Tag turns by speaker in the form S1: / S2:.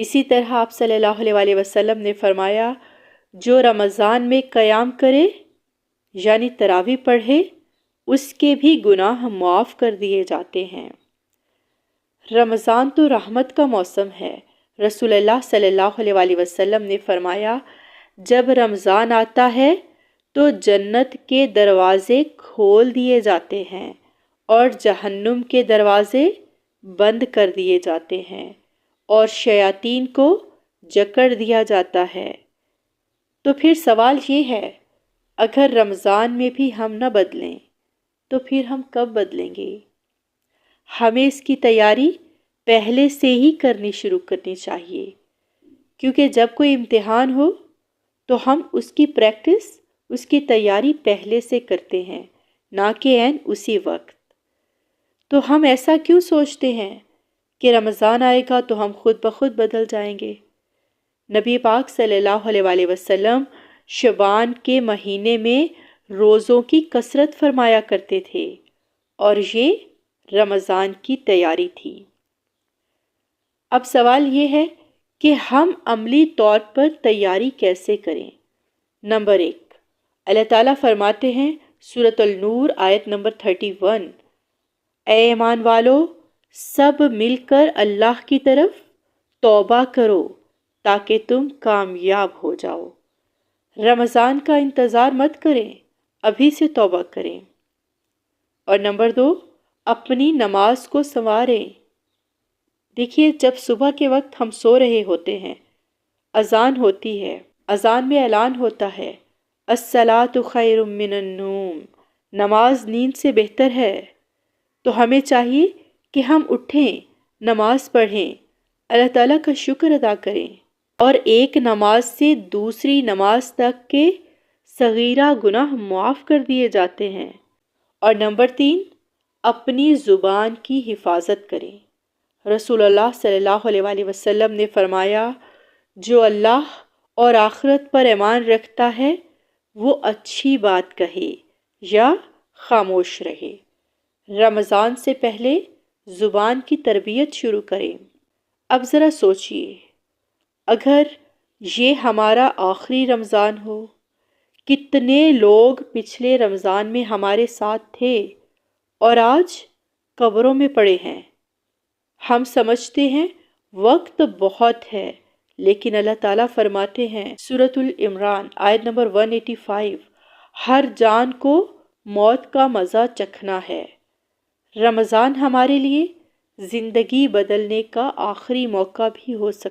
S1: اسی طرح آپ صلی اللہ علیہ وسلم نے فرمایا جو رمضان میں قیام کرے یعنی تراویح پڑھے اس کے بھی گناہ معاف کر دیے جاتے ہیں۔ رمضان تو رحمت کا موسم ہے۔ رسول اللہ صلی اللہ علیہ وسلم نے فرمایا جب رمضان آتا ہے تو جنت کے دروازے کھول دیے جاتے ہیں اور جہنم کے دروازے بند کر دیے جاتے ہیں اور شیاطین کو جکڑ دیا جاتا ہے۔ تو پھر سوال یہ ہے اگر رمضان میں بھی ہم نہ بدلیں تو پھر ہم کب بدلیں گے؟ ہمیں اس کی تیاری پہلے سے ہی کرنی شروع کرنی چاہیے، کیونکہ جب کوئی امتحان ہو تو ہم اس کی پریکٹس، اس کی تیاری پہلے سے کرتے ہیں، نہ کہ عین اسی وقت۔ تو ہم ایسا کیوں سوچتے ہیں کہ رمضان آئے گا تو ہم خود بخود بدل جائیں گے؟ نبی پاک صلی اللہ علیہ وسلم شعبان کے مہینے میں روزوں کی کثرت فرمایا کرتے تھے اور یہ رمضان کی تیاری تھی۔ اب سوال یہ ہے کہ ہم عملی طور پر تیاری کیسے کریں؟ نمبر 1، اللہ تعالیٰ فرماتے ہیں سورۃ النور آیت نمبر 31، اے ایمان والو سب مل کر اللہ کی طرف توبہ کرو تاکہ تم کامیاب ہو جاؤ۔ رمضان کا انتظار مت کریں، ابھی سے توبہ کریں۔ اور نمبر 2، اپنی نماز کو سنواریں۔ دیکھیے جب صبح کے وقت ہم سو رہے ہوتے ہیں، اذان ہوتی ہے، اذان میں اعلان ہوتا ہے الصلاۃ خیر من النوم، نماز نیند سے بہتر ہے۔ تو ہمیں چاہیے کہ ہم اٹھیں، نماز پڑھیں، اللہ تعالیٰ کا شکر ادا کریں اور ایک نماز سے دوسری نماز تک کے صغیرہ گناہ معاف کر دیے جاتے ہیں۔ اور نمبر 3، اپنی زبان کی حفاظت کریں۔ رسول اللہ صلی اللہ علیہ وسلم نے فرمایا جو اللہ اور آخرت پر ایمان رکھتا ہے وہ اچھی بات کہے یا خاموش رہے۔ رمضان سے پہلے زبان کی تربیت شروع کریں۔ اب ذرا سوچئے اگر یہ ہمارا آخری رمضان ہو، کتنے لوگ پچھلے رمضان میں ہمارے ساتھ تھے اور آج قبروں میں پڑے ہیں۔ ہم سمجھتے ہیں وقت بہت ہے، لیکن اللہ تعالیٰ فرماتے ہیں سورۃ العمران آیت نمبر 185، ہر جان کو موت کا مزہ چکھنا ہے۔ رمضان ہمارے لیے زندگی بدلنے کا آخری موقع بھی ہو سکتا ہے۔